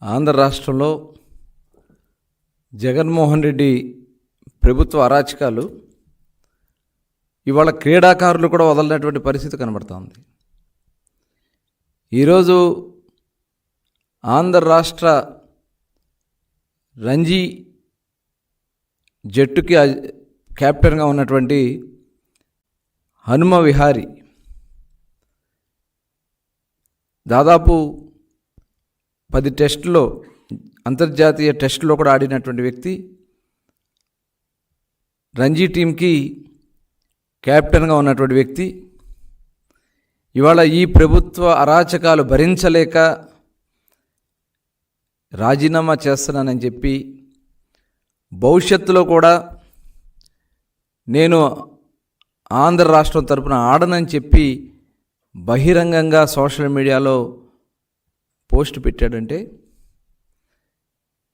ఆంధ్ర రాష్ట్రంలో జగన్మోహన్ రెడ్డి ప్రభుత్వ అరాచకాలు ఇవాళ క్రీడాకారులు కూడా వదలనటువంటి పరిస్థితి కనబడుతోంది. ఈరోజు ఆంధ్ర రాష్ట్ర రంజీ జట్టుకి కెప్టెన్గా ఉన్నటువంటి హనుమ విహారీ దాదాపు 10 టెస్టుల్లో అంతర్జాతీయ టెస్టులో కూడా ఆడినటువంటి వ్యక్తి, రంజీ టీంకి కెప్టెన్గా ఉన్నటువంటి వ్యక్తి ఇవాళ ఈ ప్రభుత్వ అరాచకాలు భరించలేక రాజీనామా చేస్తున్నానని చెప్పి, భవిష్యత్తులో కూడా నేను ఆంధ్ర రాష్ట్రం తరపున ఆడనని చెప్పి బహిరంగంగా సోషల్ మీడియాలో పోస్ట్ పెట్టాడంటే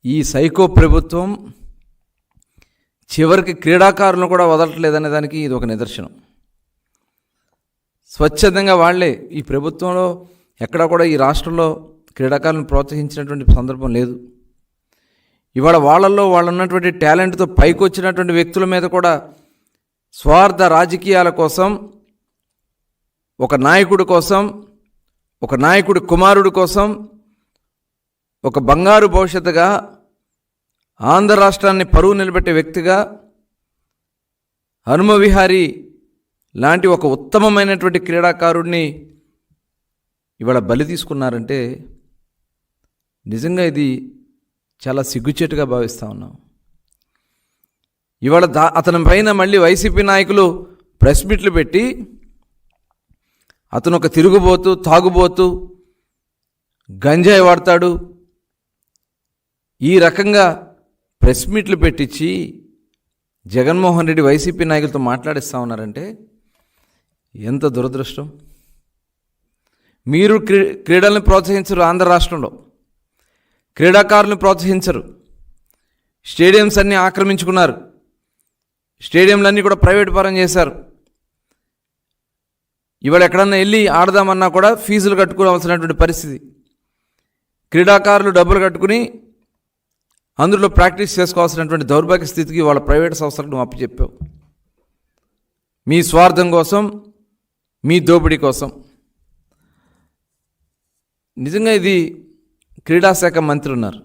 ఈ సైకో ప్రభుత్వం చివరికి క్రీడాకారులను కూడా వదలట్లేదనే దానికి ఇది ఒక నిదర్శనం. స్వచ్ఛందంగా వాళ్లే, ఈ ప్రభుత్వంలో ఎక్కడా కూడా ఈ రాష్ట్రంలో క్రీడాకారులను ప్రోత్సహించినటువంటి సందర్భం లేదు. ఇవాళ వాళ్ళల్లో వాళ్ళు ఉన్నటువంటి టాలెంట్తో పైకి వచ్చినటువంటి వ్యక్తుల మీద కూడా స్వార్థ రాజకీయాల కోసం, ఒక నాయకుడి కోసం, ఒక నాయకుడి కుమారుడి కోసం, ఒక బంగారు భవిష్యత్తుగా ఆంధ్ర రాష్ట్రాన్ని పరువు నిలబెట్టే వ్యక్తిగా హనుమ విహారీ లాంటి ఒక ఉత్తమమైనటువంటి క్రీడాకారుడిని ఇవాళ బలి తీసుకున్నారంటే నిజంగా ఇది చాలా సిగ్గుచేటుగా భావిస్తూ ఉన్నాం. ఇవాళ అతని పైన మళ్ళీ వైసీపీ నాయకులు ప్రెస్ మీట్లు పెట్టి అతను ఒక తిరుగుబోతు, తాగుబోతు, గంజాయి వాడతాడు, ఈ రకంగా ప్రెస్ మీట్లు పెట్టించి జగన్మోహన్ రెడ్డి వైసీపీ నాయకులతో మాట్లాడిస్తూ ఉన్నారంటే ఎంత దురదృష్టం. మీరు క్రీడల్ని ప్రోత్సహించరు, ఆంధ్ర రాష్ట్రంలో క్రీడాకారులను ప్రోత్సహించరు, స్టేడియంస్ అన్నీ ఆక్రమించుకున్నారు, స్టేడియంలన్నీ కూడా ప్రైవేట్ పరం చేశారు. ఇవాళ ఎక్కడన్నా వెళ్ళి ఆడదామన్నా కూడా ఫీజులు కట్టుకోవాల్సినటువంటి పరిస్థితి. క్రీడాకారులు డబ్బులు కట్టుకుని అందులో ప్రాక్టీస్ చేసుకోవాల్సినటువంటి దౌర్భాగ్య స్థితికి వాళ్ళ ప్రైవేట్ సంస్థలకు నువ్వు అప్పచెప్పావు, మీ స్వార్థం కోసం, మీ దోపిడీ కోసం. నిజంగా ఇది క్రీడాశాఖ మంత్రి ఉన్నారు,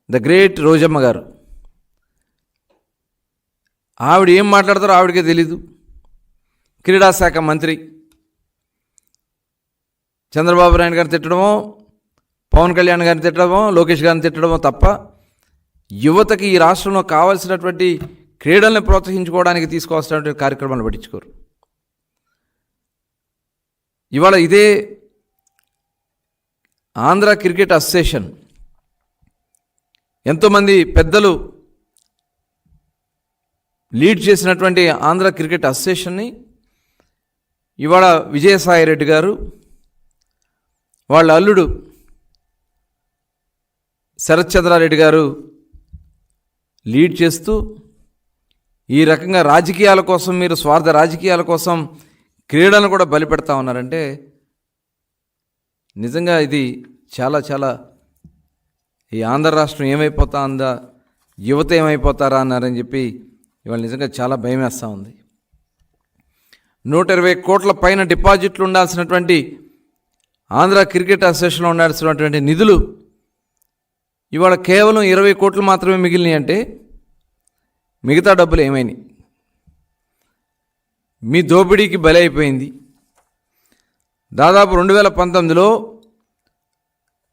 ద గ్రేట్ రోజమ్మ గారు. ఆవిడ ఏం మాట్లాడతారో ఆవిడకే తెలీదు. క్రీడాశాఖ మంత్రి చంద్రబాబు నాయుడు గారిని తిట్టడమో, పవన్ కళ్యాణ్ గారిని తిట్టడమో, లోకేష్ గారిని తిట్టడమో తప్ప యువతకి ఈ రాష్ట్రంలో కావాల్సినటువంటి క్రీడల్ని ప్రోత్సహించుకోవడానికి తీసుకోవాల్సినటువంటి కార్యక్రమాలు పట్టించుకోరు. ఇవాళ ఇదే ఆంధ్ర క్రికెట్ అసోసియేషన్ ఎంతోమంది పెద్దలు లీడ్ చేసినటువంటి ఆంధ్ర క్రికెట్ అసోసియేషన్ని ఇవాళ విజయసాయి రెడ్డి గారు, వాళ్ళ అల్లుడు శరత్ చంద్రారెడ్డి గారు లీడ్ చేస్తూ ఈ రకంగా రాజకీయాల కోసం, మీరు స్వార్థ రాజకీయాల కోసం క్రీడలను కూడా బలిపెడతా ఉన్నారంటే నిజంగా ఇది చాలా చాలా ఈ ఆంధ్ర రాష్ట్రం ఏమైపోతా ఉందా, యువత ఏమైపోతారా అన్నారని చెప్పి ఇవాళ నిజంగా చాలా భయం వేస్తూ ఉంది. 120 కోట్ల పైన డిపాజిట్లు ఉండాల్సినటువంటి ఆంధ్ర క్రికెట్ అసోసియేషన్లో ఉండాల్సినటువంటి నిధులు ఇవాళ కేవలం 20 కోట్లు మాత్రమే మిగిలినాయి అంటే మిగతా డబ్బులు ఏమైనాయి? మీ దోపిడీకి బలి అయిపోయింది. దాదాపు 2019లో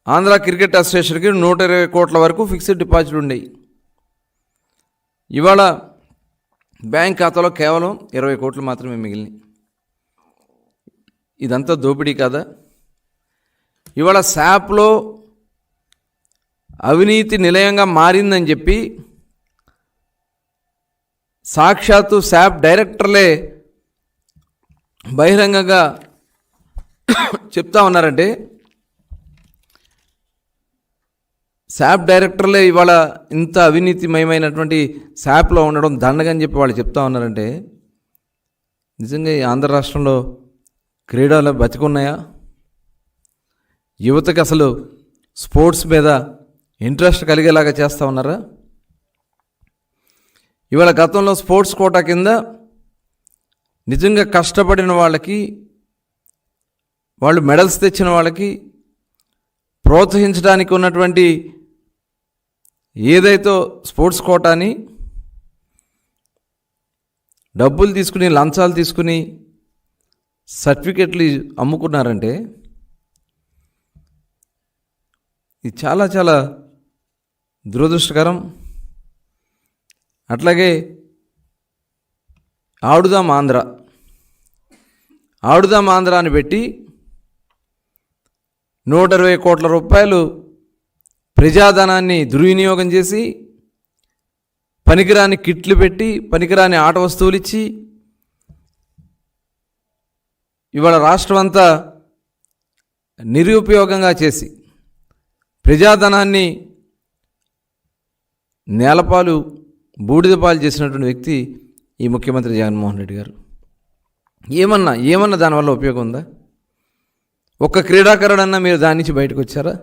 ఆంధ్ర క్రికెట్ అసోసియేషన్కి 120 కోట్ల వరకు ఫిక్స్డ్ డిపాజిట్లు ఉండేవి. ఇవాళ బ్యాంక్ ఖాతాలో కేవలం 20 కోట్లు మాత్రమే మిగిలినాయి. ఇదంతా దోపిడీ కాదా? ఇవాళ శాప్లో అవినీతి నిలయంగా మారిందని చెప్పి సాక్షాత్తు శాప్ డైరెక్టర్లే బహిరంగంగా చెప్తా ఉన్నారంటే, శాప్ డైరెక్టర్లే ఇవాళ ఇంత అవినీతిమయమైనటువంటి శాప్లో ఉండడం దండగని చెప్పి వాళ్ళు చెప్తా ఉన్నారంటే నిజంగా ఈ ఆంధ్ర రాష్ట్రంలో క్రీడలు బతికున్నాయా? యువతకి అసలు స్పోర్ట్స్ మీద ఇంట్రెస్ట్ కలిగేలాగా చేస్తూ ఉన్నారా? ఇవాళ గతంలో స్పోర్ట్స్ కోటా కింద నిజంగా కష్టపడిన వాళ్ళకి, వాళ్ళు మెడల్స్ తెచ్చిన వాళ్ళకి ప్రోత్సహించడానికి ఉన్నటువంటి ఏదైతే స్పోర్ట్స్ కోటాని డబ్బులు తీసుకుని, లంచాలు తీసుకుని సర్టిఫికెట్లు అమ్ముకున్నారంటే ఇది చాలా చాలా దురదృష్టకరం. అట్లాగే ఆడుదాం ఆంధ్ర అని పెట్టి 120 కోట్ల రూపాయలు ప్రజాధనాన్ని దుర్వినియోగం చేసి, పనికిరాని కిట్లు పెట్టి, పనికిరాని ఆట వస్తువులు ఇచ్చి, ఇవాళ రాష్ట్రం అంతా నిరుపయోగంగా చేసి ప్రజాధనాన్ని నేలపాలు, బూడిదపాలు చేసినటువంటి వ్యక్తి ఈ ముఖ్యమంత్రి జగన్మోహన్ రెడ్డి గారు. ఏమన్నా దానివల్ల ఉపయోగం ఉందా? ఒక్క క్రీడాకారుడన్నా మీరు దాని నుంచి బయటకు వచ్చారా?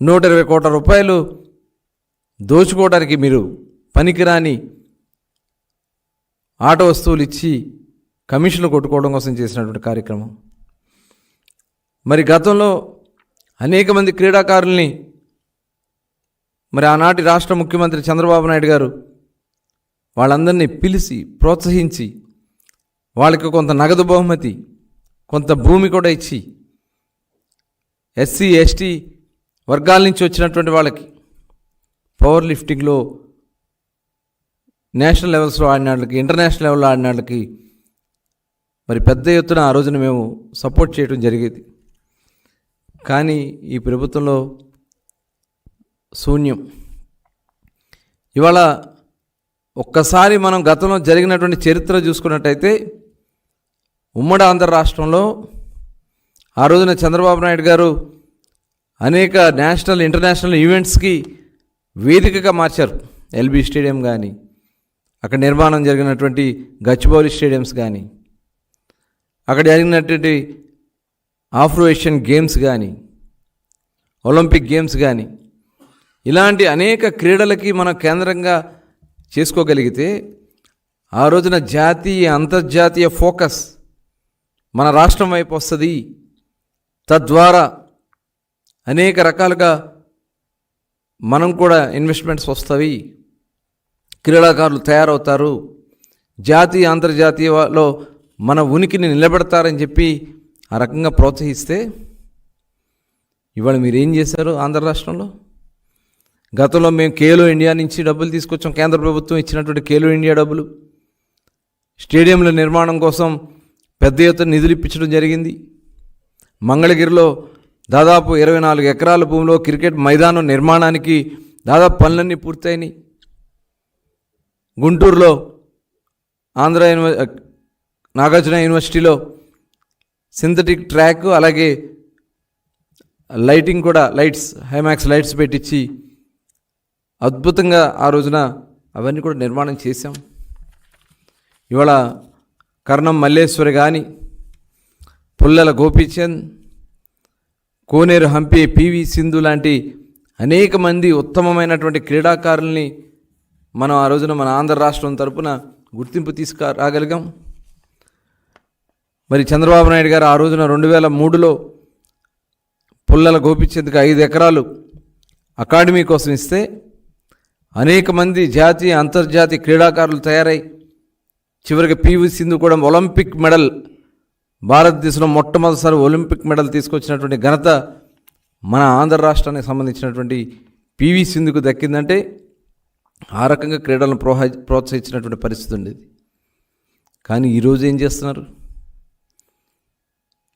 120 కోట్ల రూపాయలు దోచుకోవడానికి మీరు పనికిరాని ఆట వస్తువులు ఇచ్చి కమిషన్లు కొట్టుకోవడం కోసం చేసినటువంటి కార్యక్రమం. మరి గతంలో అనేక మంది క్రీడాకారుల్ని మరి ఆనాటి రాష్ట్ర ముఖ్యమంత్రి చంద్రబాబు నాయుడు గారు వాళ్ళందరినీ పిలిచి ప్రోత్సహించి, వాళ్ళకి కొంత నగదు బహుమతి, కొంత భూమి కూడా ఇచ్చి, ఎస్సీ ఎస్టీ వర్గాల నుంచి వచ్చినటువంటి వాళ్ళకి పవర్ లిఫ్టింగ్లో నేషనల్ లెవెల్స్లో ఆడిన వాళ్ళకి, ఇంటర్నేషనల్ లెవెల్లో ఆడిన వాళ్ళకి మరి పెద్ద ఎత్తున ఆ రోజున మేము సపోర్ట్ చేయడం జరిగేది. కానీ ఈ ప్రభుత్వంలో శూన్యం. ఇవాళ ఒక్కసారి మనం గతంలో జరిగినటువంటి చరిత్ర చూసుకున్నట్టయితే, ఉమ్మడి ఆంధ్ర రాష్ట్రంలో ఆ రోజున చంద్రబాబు నాయుడు గారు అనేక నేషనల్, ఇంటర్నేషనల్ ఈవెంట్స్కి వేదికగా మార్చారు. ఎల్బీ స్టేడియం కానీ, అక్కడ నిర్మాణం జరిగినటువంటి గచ్చిబౌలి స్టేడియంస్ కానీ, అక్కడ జరిగినటువంటి ఆఫ్రో ఏషియన్ గేమ్స్ కానీ, ఒలింపిక్ గేమ్స్ కానీ, ఇలాంటి అనేక క్రీడలకి మనం కేంద్రంగా చేసుకోగలిగితే ఆ రోజున జాతీయ, అంతర్జాతీయ ఫోకస్ మన రాష్ట్రం వైపు వస్తుంది. తద్వారా అనేక రకాలుగా మనం కూడా ఇన్వెస్ట్మెంట్స్ వస్తాయి, క్రీడాకారులు తయారవుతారు, జాతీయ అంతర్జాతీయలో మన ఉనికిని నిలబెడతారని చెప్పి ఆ రకంగా ప్రోత్సహిస్తే, ఇవాళ మీరేం చేశారు ఆంధ్ర రాష్ట్రంలో? గతంలో మేము ఖేలో ఇండియా నుంచి డబ్బులు తీసుకొచ్చాం. కేంద్ర ప్రభుత్వం ఇచ్చినటువంటి ఖేలో ఇండియా డబ్బులు స్టేడియంల నిర్మాణం కోసం పెద్ద ఎత్తున నిధులు ఇప్పించడం జరిగింది. మంగళగిరిలో దాదాపు 24 ఎకరాల భూమిలో క్రికెట్ మైదానం నిర్మాణానికి దాదాపు పనులన్నీ పూర్తయినాయి. గుంటూరులో నాగార్జున యూనివర్సిటీలో సింథటిక్ ట్రాక్, అలాగే లైటింగ్ కూడా, హైమాక్స్ లైట్స్ పెట్టించి అద్భుతంగా ఆ రోజున అవన్నీ కూడా నిర్మాణం చేశాం. ఇవాళ కర్ణం మల్లేశ్వరి కానీ, పుల్లల గోపీచంద్, కోనేరు హంపి, పివి సింధు లాంటి అనేక మంది ఉత్తమమైనటువంటి క్రీడాకారుల్ని మనం ఆ రోజున మన ఆంధ్ర రాష్ట్రం తరపున గుర్తింపు తీసుకురాగలిగాం. మరి చంద్రబాబు నాయుడు గారు ఆ రోజున 2003లో పుల్లల గోపీచంద్కి 5 ఎకరాలు అకాడమీ కోసం ఇస్తే అనేక మంది జాతీయ, అంతర్జాతీయ క్రీడాకారులు తయారై చివరికి పివి సింధు కూడా ఒలింపిక్ మెడల్, భారతదేశంలో మొట్టమొదటిసారి ఒలింపిక్ మెడల్ తీసుకొచ్చినటువంటి ఘనత మన ఆంధ్ర రాష్ట్రానికి సంబంధించినటువంటి పివి సింధుకు దక్కిందంటే ఆ రకంగా క్రీడలను ప్రోత్సహించినటువంటి పరిస్థితి ఉండేది. కానీ ఈరోజు ఏం చేస్తున్నారు?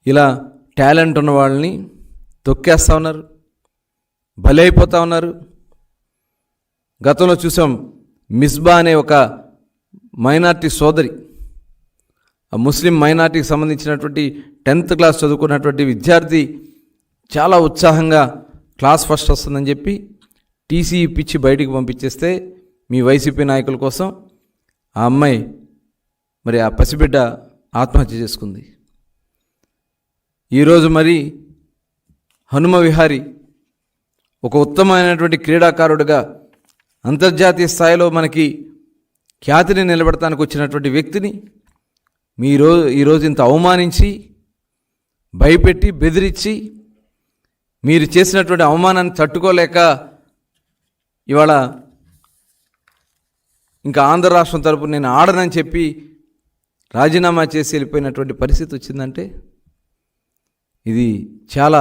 ఇలా టాలెంట్ ఉన్న వాళ్ళని తొక్కేస్తూ ఉన్నారు, బలైపోతూ ఉన్నారు. గతంలో చూసాం, మిస్బా అనే ఒక మైనార్టీ సోదరి, ఆ ముస్లిం మైనార్టీకి సంబంధించినటువంటి 10th క్లాస్ చదువుకున్నటువంటి విద్యార్థి చాలా ఉత్సాహంగా క్లాస్ ఫస్ట్ వస్తుందని చెప్పి టీసీ ఇప్పించి బయటికి పంపించేస్తే మీ వైసీపీ నాయకుల కోసం ఆ అమ్మాయి, మరి ఆ పసిబిడ్డ ఆత్మహత్య చేసుకుంది. ఈరోజు మరి హనుమ విహారీ ఒక ఉత్తమమైనటువంటి క్రీడాకారుడిగా అంతర్జాతీయ స్థాయిలో మనకి ఖ్యాతిని నిలబెడటానికి వచ్చినటువంటి వ్యక్తిని ఈరోజు ఇంత అవమానించి భయపెట్టి బెదిరించి మీరు చేసినటువంటి అవమానాన్ని తట్టుకోలేక ఇవాళ ఇంకా ఆంధ్ర రాష్ట్రం తరపున నేను ఆడనని చెప్పి రాజీనామా చేసి వెళ్ళిపోయినటువంటి పరిస్థితి వచ్చిందంటే ఇది చాలా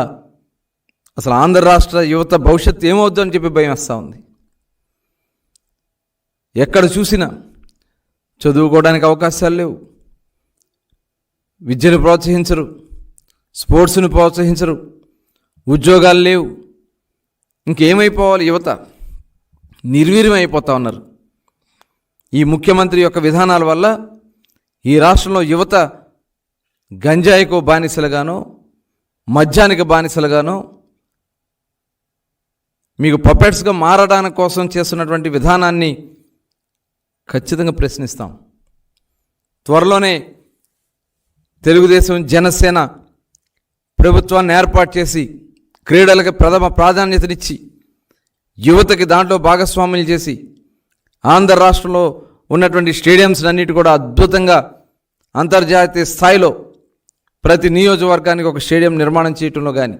అసలు ఆంధ్ర రాష్ట్ర యువత భవిష్యత్తు ఏమవుద్దు అని చెప్పి భయం వేస్తూ ఉంది. ఎక్కడ చూసినా చదువుకోవడానికి అవకాశాలు లేవు, విద్యను ప్రోత్సహించరు, స్పోర్ట్స్ను ప్రోత్సహించరు, ఉద్యోగాలు లేవు. ఇంకేమైపోవాలి? యువత నిర్వీర్యం అయిపోతూ ఉన్నారు. ఈ ముఖ్యమంత్రి యొక్క విధానాల వల్ల ఈ రాష్ట్రంలో యువత గంజాయికు బానిసలుగానో మద్యానికి బానిసలుగానో మీకు పపెట్స్గా మారడానికి కోసం చేస్తున్నటువంటి విధానాన్ని ఖచ్చితంగా ప్రశ్నిస్తాం. త్వరలోనే తెలుగుదేశం జనసేన ప్రభుత్వాన్ని ఏర్పాటు చేసి క్రీడలకు ప్రథమ ప్రాధాన్యతనిచ్చి యువతకి దాంట్లో భాగస్వాములు చేసి ఆంధ్ర రాష్ట్రంలో ఉన్నటువంటి స్టేడియంస్ అన్నిటి కూడా అద్భుతంగా అంతర్జాతీయ స్థాయిలో ప్రతి నియోజకవర్గానికి ఒక స్టేడియం నిర్మాణం చేయటంలో కానీ,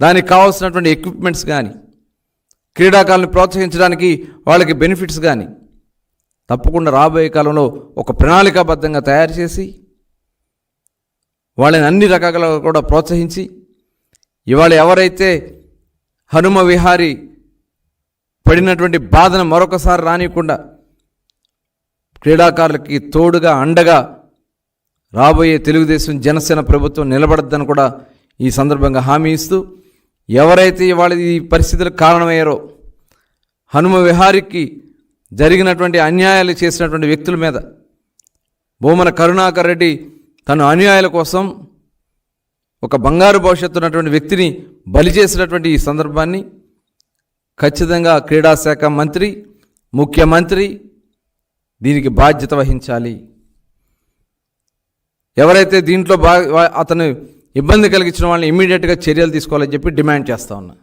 దానికి కావాల్సినటువంటి ఎక్విప్మెంట్స్ కానీ, క్రీడాకారులను ప్రోత్సహించడానికి వాళ్ళకి బెనిఫిట్స్ కానీ తప్పకుండా రాబోయే కాలంలో ఒక ప్రణాళికాబద్ధంగా తయారు చేసి వాళ్ళని అన్ని రకాలుగా కూడా ప్రోత్సహించి ఇవాళ ఎవరైతే హనుమ విహారీ పడినటువంటి బాధను మరొకసారి రానియకుండా క్రీడాకారులకి తోడుగా అండగా రాబోయే తెలుగుదేశం జనసేన ప్రభుత్వం నిలబడద్దని కూడా ఈ సందర్భంగా హామీ ఇస్తూ, ఎవరైతే ఇవాళ ఈ పరిస్థితులకు కారణమయ్యారో హనుమ విహారీకి జరిగినటువంటి అన్యాయాలు చేసినటువంటి వ్యక్తుల మీద భూమన కరుణాకర్ రెడ్డి తను అన్యాయాల కోసం ఒక బంగారు భవిష్యత్తు ఉన్నటువంటి వ్యక్తిని బలి చేసినటువంటి ఈ సందర్భాన్ని ఖచ్చితంగా క్రీడాశాఖ మంత్రి, ముఖ్యమంత్రి దీనికి బాధ్యత వహించాలి. ఎవరైతే దీంట్లో అతను ఇబ్బంది కలిగించిన వాళ్ళని ఇమ్మీడియట్గా చర్యలు తీసుకోవాలని చెప్పి డిమాండ్ చేస్తా ఉన్నా.